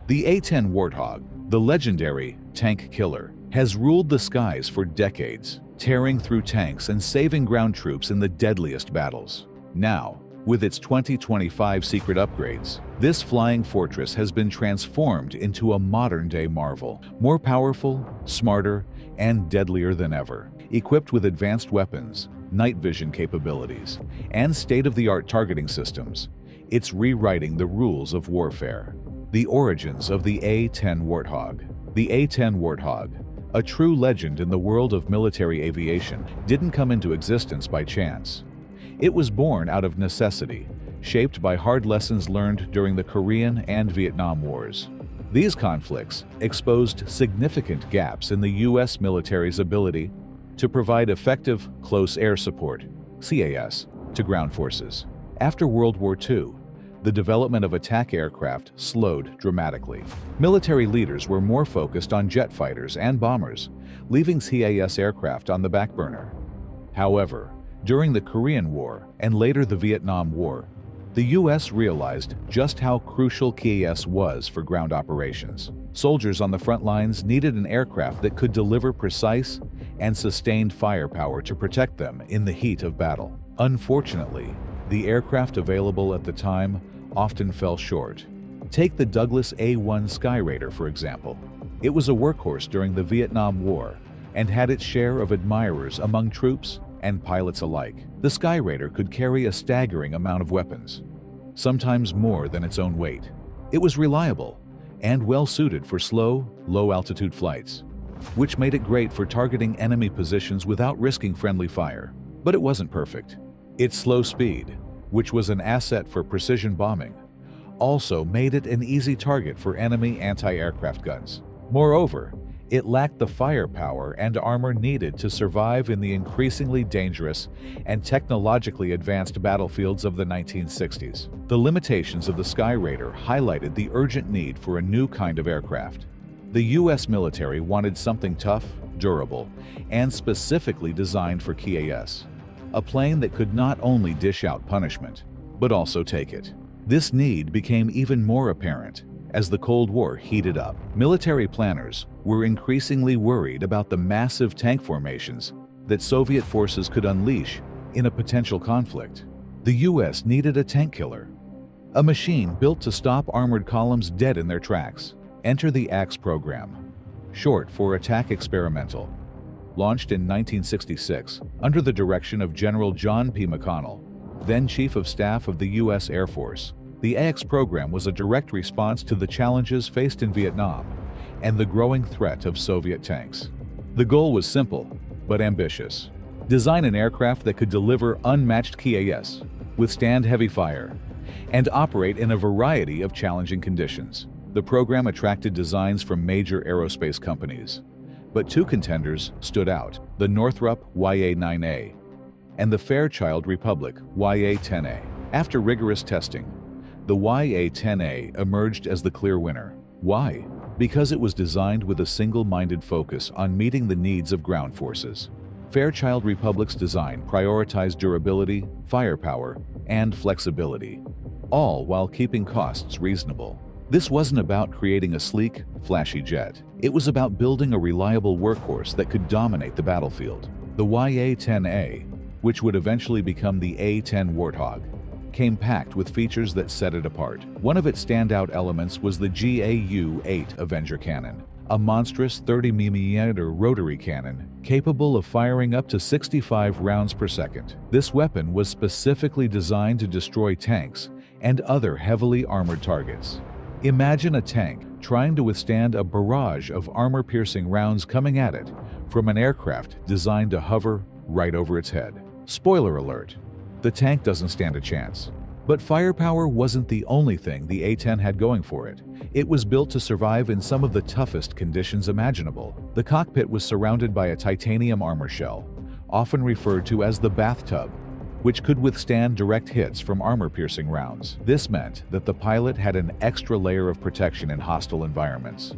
The A-10 Warthog, the legendary tank killer, has ruled the skies for decades, tearing through tanks and saving ground troops in the deadliest battles. Now, with its 2025 secret upgrades, this flying fortress has been transformed into a modern-day marvel, more powerful, smarter, and deadlier than ever. Equipped with advanced weapons, night vision capabilities, and state-of-the-art targeting systems, it's rewriting the rules of warfare. The origins of the A-10 Warthog. The A-10 Warthog, a true legend in the world of military aviation, didn't come into existence by chance. It was born out of necessity, shaped by hard lessons learned during the Korean and Vietnam Wars. These conflicts exposed significant gaps in the U.S. military's ability to provide effective close air support, CAS, to ground forces. After World War II, the development of attack aircraft slowed dramatically. Military leaders were more focused on jet fighters and bombers, leaving CAS aircraft on the back burner. However, during the Korean War and later the Vietnam War, the U.S. realized just how crucial CAS was for ground operations. Soldiers on the front lines needed an aircraft that could deliver precise and sustained firepower to protect them in the heat of battle. Unfortunately, the aircraft available at the time often fell short. Take the Douglas A-1 Skyraider, for example. It was a workhorse during the Vietnam War and had its share of admirers among troops and pilots alike. The Skyraider could carry a staggering amount of weapons, sometimes more than its own weight. It was reliable and well-suited for slow, low-altitude flights, which made it great for targeting enemy positions without risking friendly fire. But it wasn't perfect. Its slow speed, which was an asset for precision bombing, also made it an easy target for enemy anti-aircraft guns. Moreover, it lacked the firepower and armor needed to survive in the increasingly dangerous and technologically advanced battlefields of the 1960s. The limitations of the Skyraider highlighted the urgent need for a new kind of aircraft. The U.S. military wanted something tough, durable, and specifically designed for CAS. A plane that could not only dish out punishment, but also take it. This need became even more apparent as the Cold War heated up. Military planners were increasingly worried about the massive tank formations that Soviet forces could unleash in a potential conflict. The U.S. needed a tank killer, a machine built to stop armored columns dead in their tracks. Enter the AX program, short for Attack Experimental. Launched in 1966 under the direction of General John P. McConnell, then Chief of Staff of the U.S. Air Force. The AX program was a direct response to the challenges faced in Vietnam and the growing threat of Soviet tanks. The goal was simple, but ambitious. Design an aircraft that could deliver unmatched CAS, withstand heavy fire, and operate in a variety of challenging conditions. The program attracted designs from major aerospace companies, but two contenders stood out: the Northrop YA-9A and the Fairchild Republic YA-10A. After rigorous testing, the YA-10A emerged as the clear winner. Why? Because it was designed with a single-minded focus on meeting the needs of ground forces. Fairchild Republic's design prioritized durability, firepower, and flexibility, all while keeping costs reasonable. This wasn't about creating a sleek, flashy jet. It was about building a reliable workhorse that could dominate the battlefield. The YA-10A, which would eventually become the A-10 Warthog, came packed with features that set it apart. One of its standout elements was the GAU-8 Avenger cannon, a monstrous 30mm rotary cannon capable of firing up to 65 rounds per second. This weapon was specifically designed to destroy tanks and other heavily armored targets. Imagine a tank trying to withstand a barrage of armor-piercing rounds coming at it from an aircraft designed to hover right over its head. Spoiler alert: the tank doesn't stand a chance. But firepower wasn't the only thing the A-10 had going for it. It was built to survive in some of the toughest conditions imaginable. The cockpit was surrounded by a titanium armor shell, often referred to as the bathtub, which could withstand direct hits from armor-piercing rounds. This meant that the pilot had an extra layer of protection in hostile environments.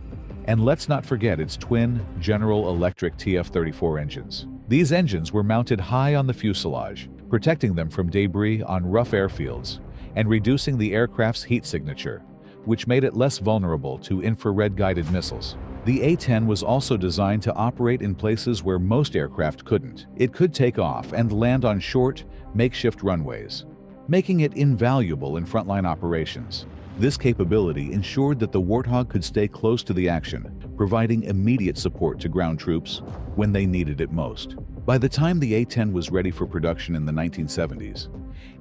And let's not forget its twin General Electric TF-34 engines. These engines were mounted high on the fuselage, protecting them from debris on rough airfields and reducing the aircraft's heat signature which made it less vulnerable to infrared-guided missiles. The A-10 was also designed to operate in places where most aircraft couldn't. It could take off and land on short, makeshift runways, making it invaluable in frontline operations. This capability ensured that the Warthog could stay close to the action, providing immediate support to ground troops when they needed it most. By the time the A-10 was ready for production in the 1970s,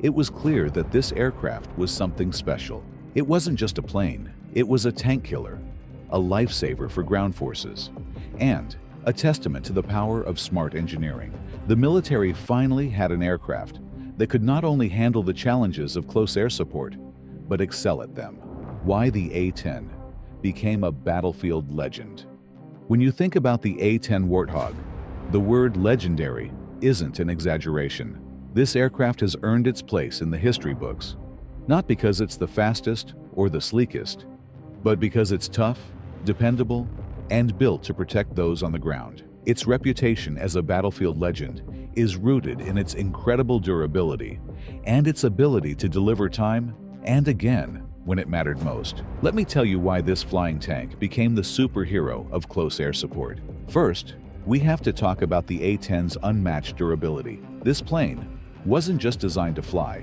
it was clear that this aircraft was something special. It wasn't just a plane, it was a tank killer, a lifesaver for ground forces, and a testament to the power of smart engineering. The military finally had an aircraft that could not only handle the challenges of close air support, but excel at them. Why the A-10 became a battlefield legend. When you think about the A-10 Warthog, the word legendary isn't an exaggeration. This aircraft has earned its place in the history books, not because it's the fastest or the sleekest, but because it's tough, dependable, and built to protect those on the ground. Its reputation as a battlefield legend is rooted in its incredible durability and its ability to deliver time and again when it mattered most. Let me tell you why this flying tank became the superhero of close air support. First, we have to talk about the A-10's unmatched durability. This plane wasn't just designed to fly,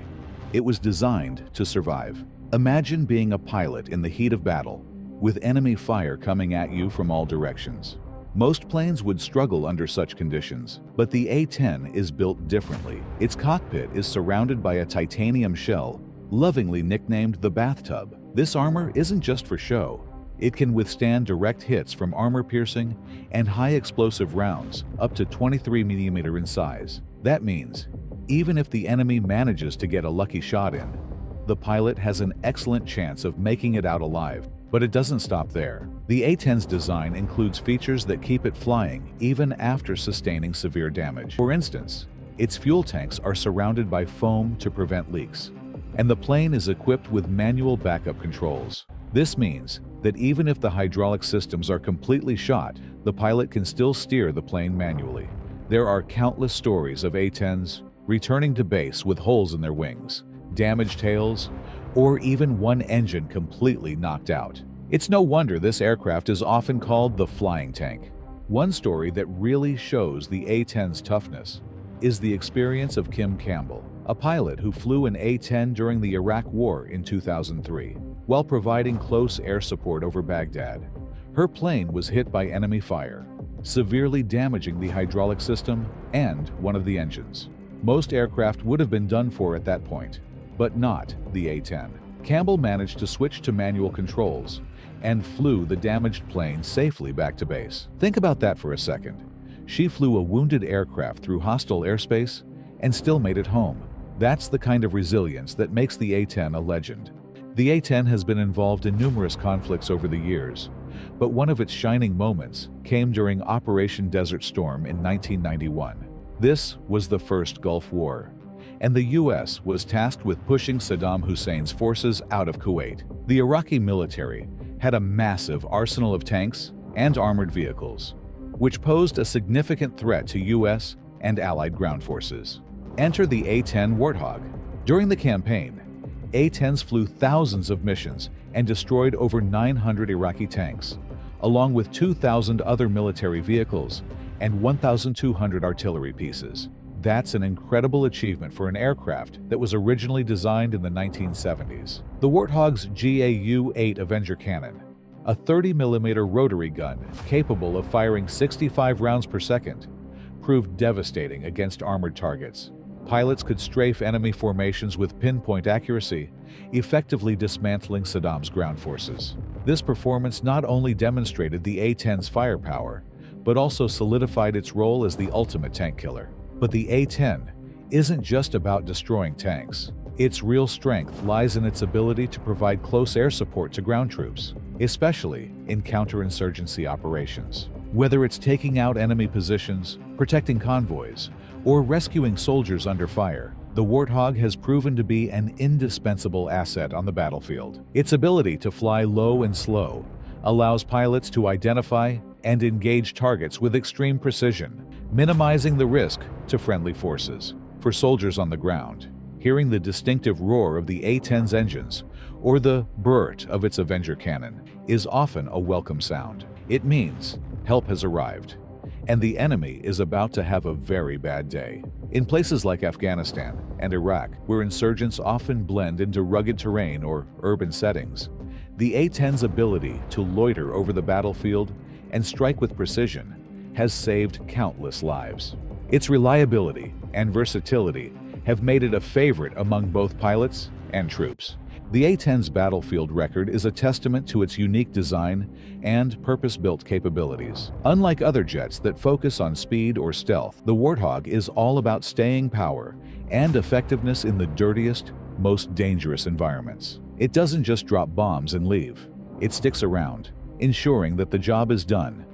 it was designed to survive. Imagine being a pilot in the heat of battle, with enemy fire coming at you from all directions. Most planes would struggle under such conditions, but the A-10 is built differently. Its cockpit is surrounded by a titanium shell, lovingly nicknamed the bathtub. This armor isn't just for show. It can withstand direct hits from armor-piercing and high-explosive rounds up to 23 mm in size. That means, even if the enemy manages to get a lucky shot in, the pilot has an excellent chance of making it out alive. But it doesn't stop there. The A-10's design includes features that keep it flying even after sustaining severe damage. For instance, its fuel tanks are surrounded by foam to prevent leaks, and the plane is equipped with manual backup controls. This means that even if the hydraulic systems are completely shot, the pilot can still steer the plane manually. There are countless stories of A-10s returning to base with holes in their wings, damaged tails, or even one engine completely knocked out. It's no wonder this aircraft is often called the flying tank. One story that really shows the A-10's toughness is the experience of Kim Campbell, a pilot who flew an A-10 during the Iraq War in 2003. While providing close air support over Baghdad, her plane was hit by enemy fire, severely damaging the hydraulic system and one of the engines. Most aircraft would have been done for at that point, but not the A-10. Campbell managed to switch to manual controls and flew the damaged plane safely back to base. Think about that for a second. She flew a wounded aircraft through hostile airspace and still made it home. That's the kind of resilience that makes the A-10 a legend. The A-10 has been involved in numerous conflicts over the years, but one of its shining moments came during Operation Desert Storm in 1991. This was the first Gulf War, and the U.S. was tasked with pushing Saddam Hussein's forces out of Kuwait. The Iraqi military had a massive arsenal of tanks and armored vehicles, which posed a significant threat to U.S. and Allied ground forces. Enter the A-10 Warthog. During the campaign, A-10s flew thousands of missions and destroyed over 900 Iraqi tanks, along with 2,000 other military vehicles and 1,200 artillery pieces. That's an incredible achievement for an aircraft that was originally designed in the 1970s. The Warthog's GAU-8 Avenger cannon, a 30mm rotary gun capable of firing 65 rounds per second, proved devastating against armored targets. Pilots could strafe enemy formations with pinpoint accuracy, effectively dismantling Saddam's ground forces. This performance not only demonstrated the A-10's firepower, but also solidified its role as the ultimate tank killer. But the A-10 isn't just about destroying tanks. Its real strength lies in its ability to provide close air support to ground troops, especially in counterinsurgency operations. Whether it's taking out enemy positions, protecting convoys, or rescuing soldiers under fire, the Warthog has proven to be an indispensable asset on the battlefield. Its ability to fly low and slow allows pilots to identify and engage targets with extreme precision, minimizing the risk to friendly forces. For soldiers on the ground, hearing the distinctive roar of the A-10's engines or the brrrt of its Avenger cannon, is often a welcome sound. It means help has arrived, and the enemy is about to have a very bad day. In places like Afghanistan and Iraq, where insurgents often blend into rugged terrain or urban settings, the A-10's ability to loiter over the battlefield and strike with precision has saved countless lives. Its reliability and versatility have made it a favorite among both pilots and troops. The A-10's battlefield record is a testament to its unique design and purpose-built capabilities. Unlike other jets that focus on speed or stealth, the Warthog is all about staying power and effectiveness in the dirtiest, most dangerous environments. It doesn't just drop bombs and leave. It sticks around, ensuring that the job is done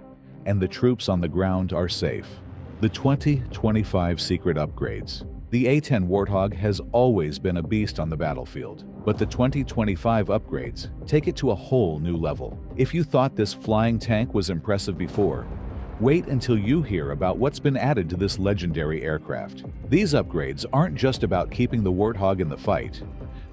and the troops on the ground are safe. The 2025 secret upgrades. The A-10 Warthog has always been a beast on the battlefield, but the 2025 upgrades take it to a whole new level. If you thought this flying tank was impressive before, wait until you hear about what's been added to this legendary aircraft. These upgrades aren't just about keeping the Warthog in the fight.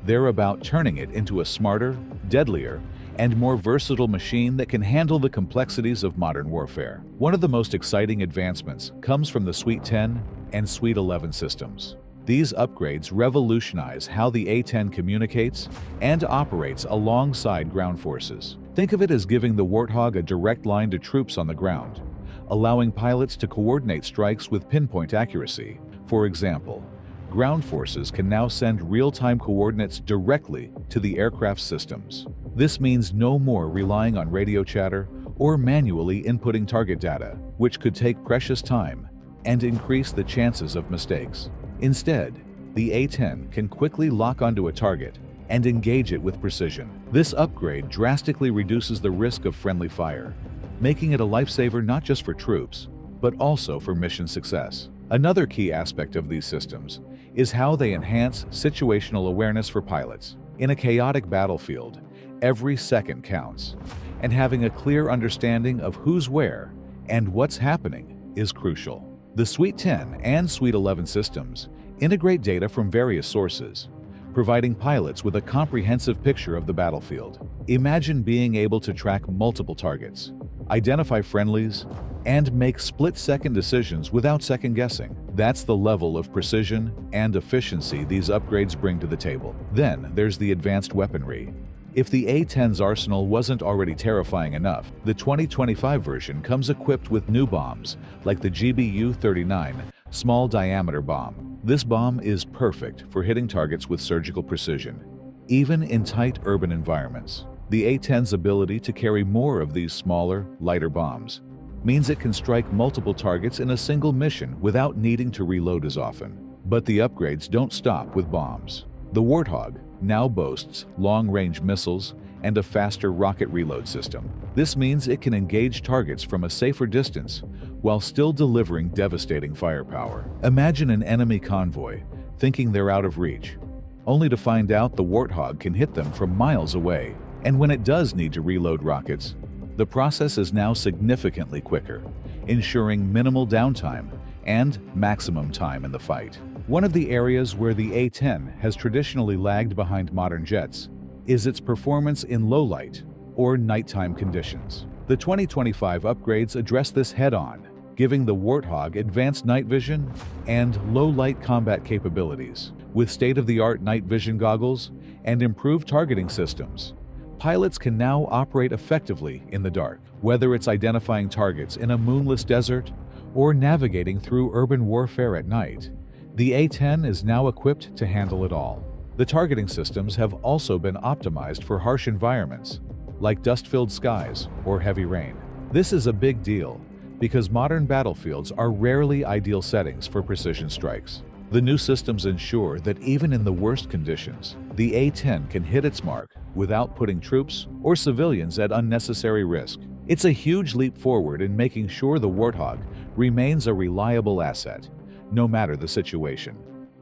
They're about turning it into a smarter, deadlier, and more versatile machine that can handle the complexities of modern warfare. One of the most exciting advancements comes from the Suite 10 and Suite 11 systems. These upgrades revolutionize how the A-10 communicates and operates alongside ground forces. Think of it as giving the Warthog a direct line to troops on the ground, allowing pilots to coordinate strikes with pinpoint accuracy. For example, ground forces can now send real-time coordinates directly to the aircraft systems. This means no more relying on radio chatter or manually inputting target data, which could take precious time and increase the chances of mistakes. Instead, the A-10 can quickly lock onto a target and engage it with precision. This upgrade drastically reduces the risk of friendly fire, making it a lifesaver not just for troops, but also for mission success. Another key aspect of these systems is how they enhance situational awareness for pilots. In a chaotic battlefield, every second counts, and having a clear understanding of who's where and what's happening is crucial. The Suite 10 and Suite 11 systems integrate data from various sources, providing pilots with a comprehensive picture of the battlefield. Imagine being able to track multiple targets, identify friendlies, and make split-second decisions without second-guessing. That's the level of precision and efficiency these upgrades bring to the table. Then there's the advanced weaponry. If the A-10's arsenal wasn't already terrifying enough, the 2025 version comes equipped with new bombs, like the GBU-39 small-diameter bomb. This bomb is perfect for hitting targets with surgical precision, even in tight urban environments. The A-10's ability to carry more of these smaller, lighter bombs means it can strike multiple targets in a single mission without needing to reload as often. But the upgrades don't stop with bombs. The Warthog now boasts long-range missiles and a faster rocket reload system. This means it can engage targets from a safer distance while still delivering devastating firepower. Imagine an enemy convoy thinking they're out of reach, only to find out the Warthog can hit them from miles away. And when it does need to reload rockets, the process is now significantly quicker, ensuring minimal downtime and maximum time in the fight. One of the areas where the A-10 has traditionally lagged behind modern jets is its performance in low-light or nighttime conditions. The 2025 upgrades address this head-on, giving the Warthog advanced night vision and low-light combat capabilities. With state-of-the-art night vision goggles and improved targeting systems, pilots can now operate effectively in the dark. Whether it's identifying targets in a moonless desert or navigating through urban warfare at night, the A-10 is now equipped to handle it all. The targeting systems have also been optimized for harsh environments, like dust-filled skies or heavy rain. This is a big deal because modern battlefields are rarely ideal settings for precision strikes. The new systems ensure that even in the worst conditions, the A-10 can hit its mark without putting troops or civilians at unnecessary risk. It's a huge leap forward in making sure the Warthog remains a reliable asset, no matter the situation.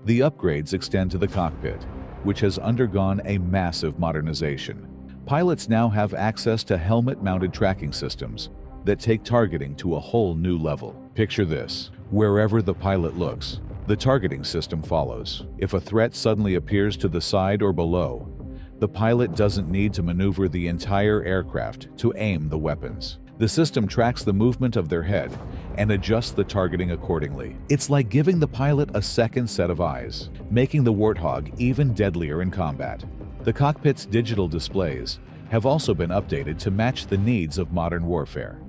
The upgrades extend to the cockpit, which has undergone a massive modernization. Pilots now have access to helmet-mounted tracking systems that take targeting to a whole new level. Picture this: wherever the pilot looks, the targeting system follows. If a threat suddenly appears to the side or below, The pilot doesn't need to maneuver the entire aircraft to aim the weapons. The system tracks the movement of their head and adjusts the targeting accordingly. It's like giving the pilot a second set of eyes, making the Warthog even deadlier in combat. The cockpit's digital displays have also been updated to match the needs of modern warfare.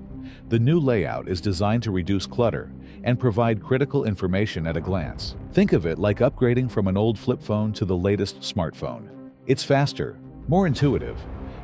The new layout is designed to reduce clutter and provide critical information at a glance. Think of it like upgrading from an old flip phone to the latest smartphone. It's faster, more intuitive,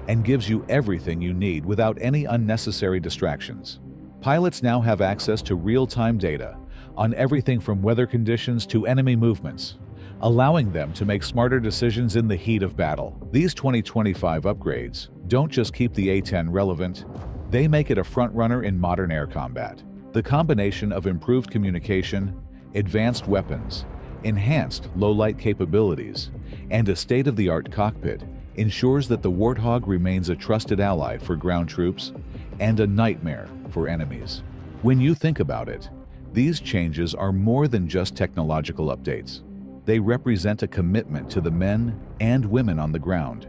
and gives you everything you need without any unnecessary distractions. Pilots now have access to real-time data on everything from weather conditions to enemy movements, allowing them to make smarter decisions in the heat of battle. These 2025 upgrades don't just keep the A-10 relevant, they make it a front-runner in modern air combat. The combination of improved communication, advanced weapons, enhanced low-light capabilities, and a state-of-the-art cockpit ensures that the Warthog remains a trusted ally for ground troops and a nightmare for enemies. When you think about it, these changes are more than just technological updates. They represent a commitment to the men and women on the ground,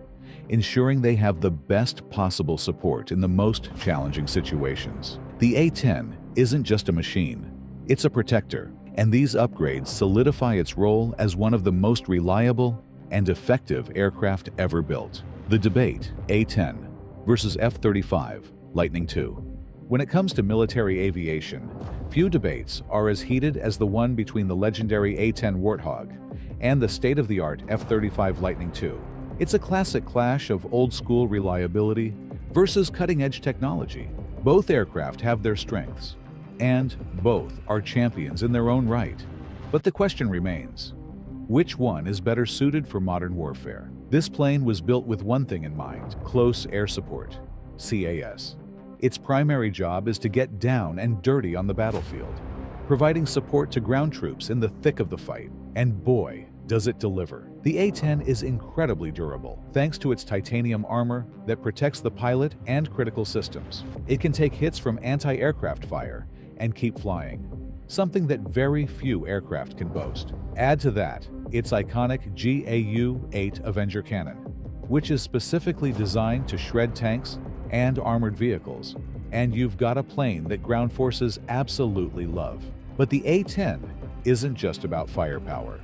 ensuring they have the best possible support in the most challenging situations. The A-10 isn't just a machine, it's a protector, and these upgrades solidify its role as one of the most reliable and effective aircraft ever built. The debate, A-10 versus F-35 Lightning II. When it comes to military aviation, few debates are as heated as the one between the legendary A-10 Warthog and the state-of-the-art F-35 Lightning II. It's a classic clash of old-school reliability versus cutting-edge technology. Both aircraft have their strengths, and both are champions in their own right. But the question remains, which one is better suited for modern warfare? This plane was built with one thing in mind: close air support, CAS. Its primary job is to get down and dirty on the battlefield, providing support to ground troops in the thick of the fight. And boy, does it deliver. The A-10 is incredibly durable, thanks to its titanium armor that protects the pilot and critical systems. It can take hits from anti-aircraft fire and keep flying, something that very few aircraft can boast. Add to that its iconic GAU-8 Avenger cannon, which is specifically designed to shred tanks and armored vehicles, and you've got a plane that ground forces absolutely love. But the A-10 isn't just about firepower.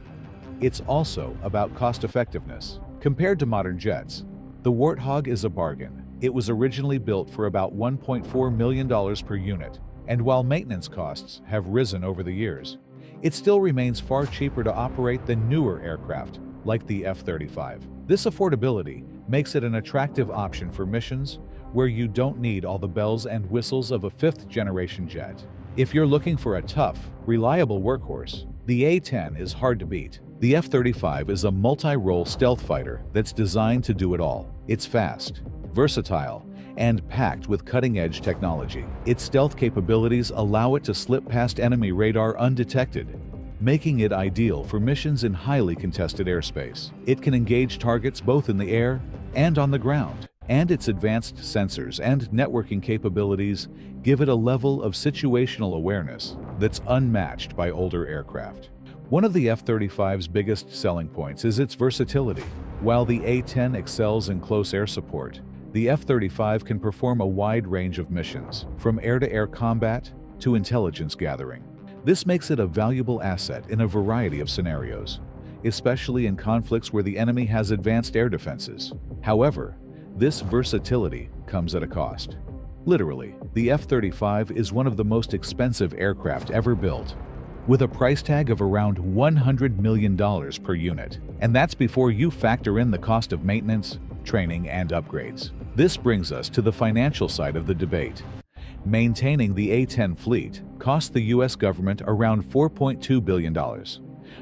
It's also about cost-effectiveness. Compared to modern jets, the Warthog is a bargain. It was originally built for about $1.4 million per unit, and while maintenance costs have risen over the years, it still remains far cheaper to operate than newer aircraft like the F-35. This affordability makes it an attractive option for missions where you don't need all the bells and whistles of a fifth-generation jet. If you're looking for a tough, reliable workhorse, the A-10 is hard to beat. The F-35 is a multi-role stealth fighter that's designed to do it all. It's fast, versatile, and packed with cutting-edge technology. Its stealth capabilities allow it to slip past enemy radar undetected, making it ideal for missions in highly contested airspace. It can engage targets both in the air and on the ground, and its advanced sensors and networking capabilities give it a level of situational awareness that's unmatched by older aircraft. One of the F-35's biggest selling points is its versatility. While the A-10 excels in close air support, the F-35 can perform a wide range of missions, from air-to-air combat to intelligence gathering. This makes it a valuable asset in a variety of scenarios, especially in conflicts where the enemy has advanced air defenses. However, this versatility comes at a cost. Literally, the F-35 is one of the most expensive aircraft ever built, with a price tag of around $100 million per unit. And that's before you factor in the cost of maintenance, training, and upgrades. This brings us to the financial side of the debate. Maintaining the A-10 fleet cost the U.S. government around $4.2 billion,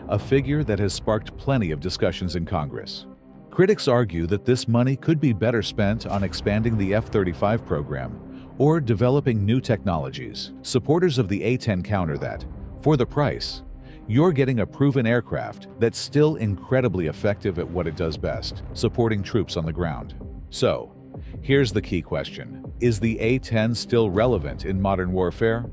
a figure that has sparked plenty of discussions in Congress. Critics argue that this money could be better spent on expanding the F-35 program or developing new technologies. Supporters of the A-10 counter that, for the price, you're getting a proven aircraft that's still incredibly effective at what it does best, supporting troops on the ground. So, here's the key question. Is the A-10 still relevant in modern warfare?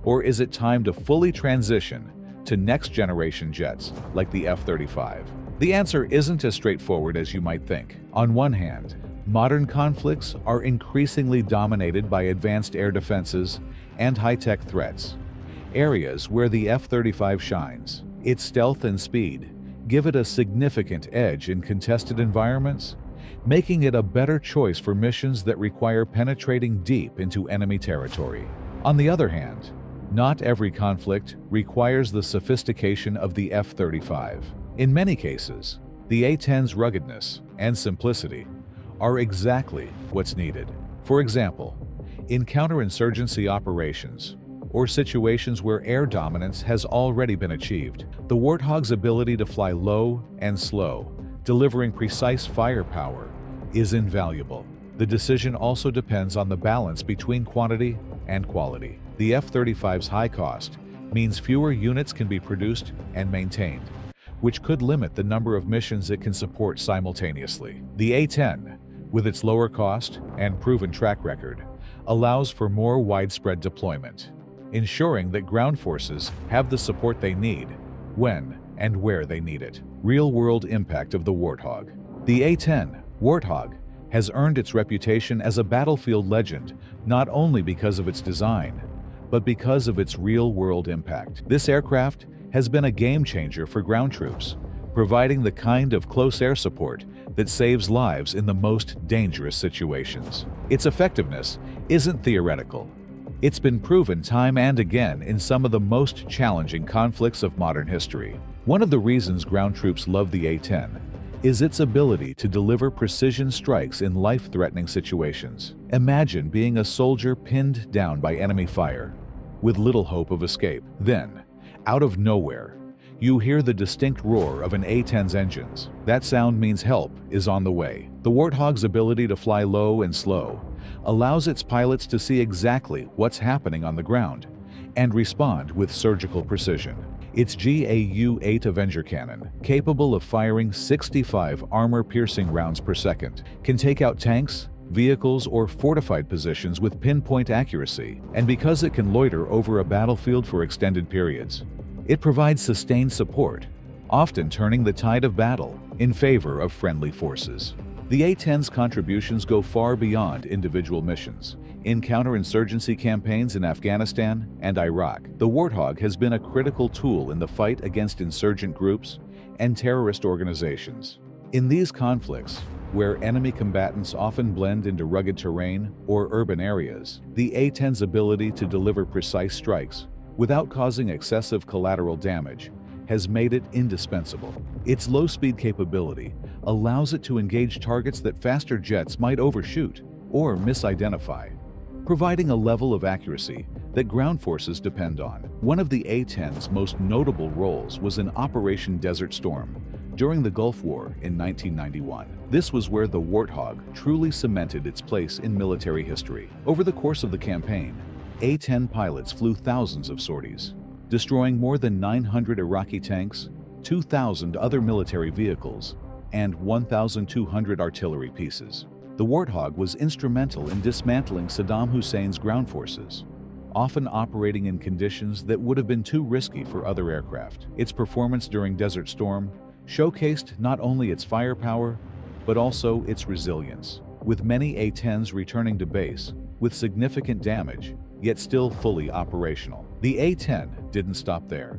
Or is it time to fully transition to next-generation jets like the F-35? The answer isn't as straightforward as you might think. On one hand, modern conflicts are increasingly dominated by advanced air defenses and high-tech threats, areas where the F-35 shines. Its stealth and speed give it a significant edge in contested environments, making it a better choice for missions that require penetrating deep into enemy territory. On the other hand, not every conflict requires the sophistication of the F-35. In many cases, the A-10's ruggedness and simplicity are exactly what's needed. For example, in counterinsurgency operations, or situations where air dominance has already been achieved, the Warthog's ability to fly low and slow, delivering precise firepower, is invaluable. The decision also depends on the balance between quantity and quality. The F-35's high cost means fewer units can be produced and maintained, which could limit the number of missions it can support simultaneously. The A-10, with its lower cost and proven track record, allows for more widespread deployment, ensuring that ground forces have the support they need when and where they need it. Real-world impact of the Warthog. The A-10 Warthog has earned its reputation as a battlefield legend not only because of its design, but because of its real-world impact. This aircraft has been a game-changer for ground troops, providing the kind of close air support that saves lives in the most dangerous situations. Its effectiveness isn't theoretical. It's been proven time and again in some of the most challenging conflicts of modern history. One of the reasons ground troops love the A-10 is its ability to deliver precision strikes in life-threatening situations. Imagine being a soldier pinned down by enemy fire, with little hope of escape. Then, out of nowhere, you hear the distinct roar of an A-10's engines. That sound means help is on the way. The Warthog's ability to fly low and slow allows its pilots to see exactly what's happening on the ground and respond with surgical precision. Its GAU-8 Avenger cannon, capable of firing 65 armor-piercing rounds per second, can take out tanks, vehicles, or fortified positions with pinpoint accuracy, and because it can loiter over a battlefield for extended periods, it provides sustained support, often turning the tide of battle in favor of friendly forces. The A-10's contributions go far beyond individual missions. In counterinsurgency campaigns in Afghanistan and Iraq, the Warthog has been a critical tool in the fight against insurgent groups and terrorist organizations. In these conflicts, where enemy combatants often blend into rugged terrain or urban areas, the A-10's ability to deliver precise strikes without causing excessive collateral damage has made it indispensable. Its low-speed capability allows it to engage targets that faster jets might overshoot or misidentify, providing a level of accuracy that ground forces depend on. One of the A-10's most notable roles was in Operation Desert Storm during the Gulf War in 1991. This was where the Warthog truly cemented its place in military history. Over the course of the campaign, A-10 pilots flew thousands of sorties, destroying more than 900 Iraqi tanks, 2,000 other military vehicles, and 1,200 artillery pieces. The Warthog was instrumental in dismantling Saddam Hussein's ground forces, often operating in conditions that would have been too risky for other aircraft. Its performance during Desert Storm showcased not only its firepower, but also its resilience, with many A-10s returning to base with significant damage, yet still fully operational. The A-10 didn't stop there.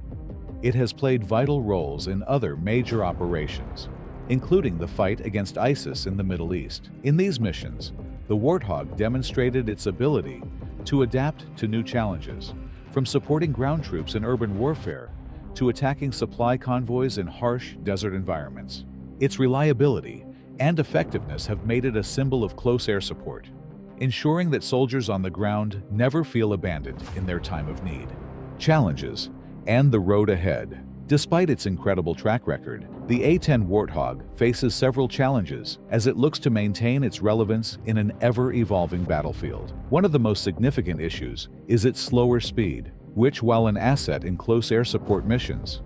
It has played vital roles in other major operations, including the fight against ISIS in the Middle East. In these missions, the Warthog demonstrated its ability to adapt to new challenges, from supporting ground troops in urban warfare to attacking supply convoys in harsh desert environments. Its reliability and effectiveness have made it a symbol of close air support, ensuring that soldiers on the ground never feel abandoned in their time of need. Challenges and the road ahead. Despite its incredible track record, the A-10 Warthog faces several challenges as it looks to maintain its relevance in an ever-evolving battlefield. One of the most significant issues is its slower speed, which, while an asset in close air support missions,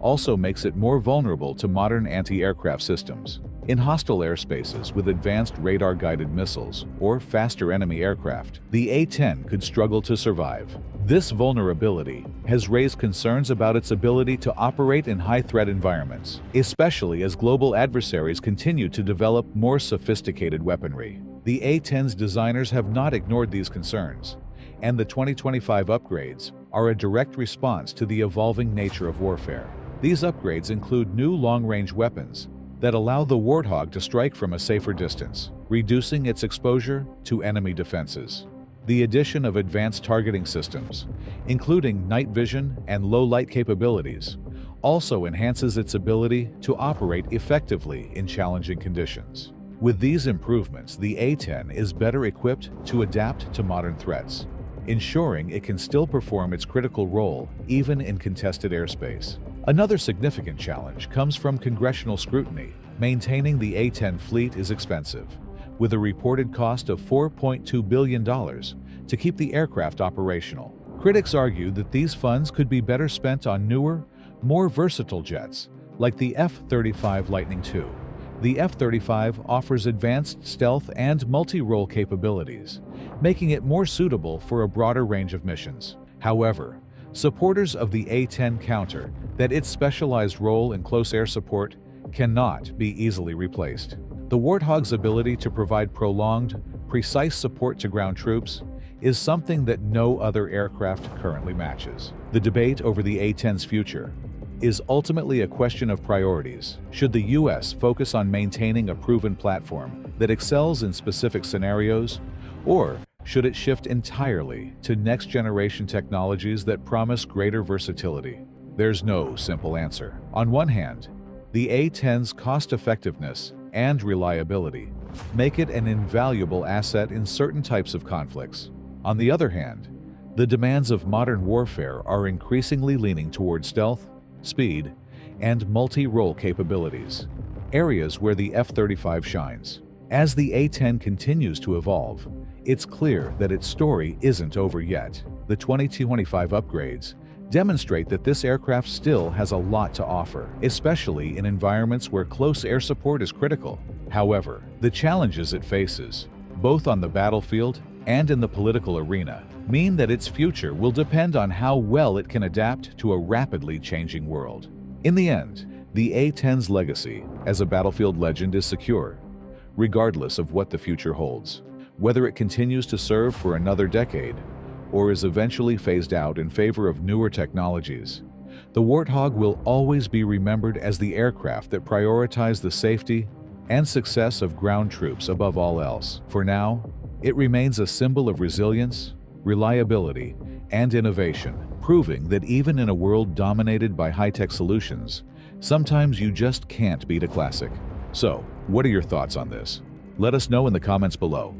also makes it more vulnerable to modern anti-aircraft systems. In hostile airspaces with advanced radar-guided missiles or faster enemy aircraft, the A-10 could struggle to survive. This vulnerability has raised concerns about its ability to operate in high-threat environments, especially as global adversaries continue to develop more sophisticated weaponry. The A-10's designers have not ignored these concerns, and the 2025 upgrades are a direct response to the evolving nature of warfare. These upgrades include new long-range weapons that allow the Warthog to strike from a safer distance, reducing its exposure to enemy defenses. The addition of advanced targeting systems, including night vision and low-light capabilities, also enhances its ability to operate effectively in challenging conditions. With these improvements, the A-10 is better equipped to adapt to modern threats, ensuring it can still perform its critical role even in contested airspace. Another significant challenge comes from congressional scrutiny. Maintaining the A-10 fleet is expensive, with a reported cost of $4.2 billion to keep the aircraft operational. Critics argue that these funds could be better spent on newer, more versatile jets, like the F-35 Lightning II. The F-35 offers advanced stealth and multi-role capabilities, making it more suitable for a broader range of missions. However, supporters of the A-10 counter that its specialized role in close air support cannot be easily replaced. The Warthog's ability to provide prolonged, precise support to ground troops is something that no other aircraft currently matches. The debate over the A-10's future is ultimately a question of priorities. Should the U.S. focus on maintaining a proven platform that excels in specific scenarios, or should it shift entirely to next-generation technologies that promise greater versatility? There's no simple answer. On one hand, the A-10's cost-effectiveness and reliability make it an invaluable asset in certain types of conflicts. On the other hand, the demands of modern warfare are increasingly leaning toward stealth, speed, and multi-role capabilities, areas where the F-35 shines. As the A-10 continues to evolve, it's clear that its story isn't over yet. The 2025 upgrades demonstrate that this aircraft still has a lot to offer, especially in environments where close air support is critical. However, the challenges it faces, both on the battlefield and in the political arena, mean that its future will depend on how well it can adapt to a rapidly changing world. In the end, the A-10's legacy as a battlefield legend is secure, regardless of what the future holds. Whether it continues to serve for another decade or is eventually phased out in favor of newer technologies, the Warthog will always be remembered as the aircraft that prioritized the safety and success of ground troops above all else. For now, it remains a symbol of resilience, reliability, and innovation, proving that even in a world dominated by high-tech solutions, sometimes you just can't beat a classic. So, what are your thoughts on this? Let us know in the comments below.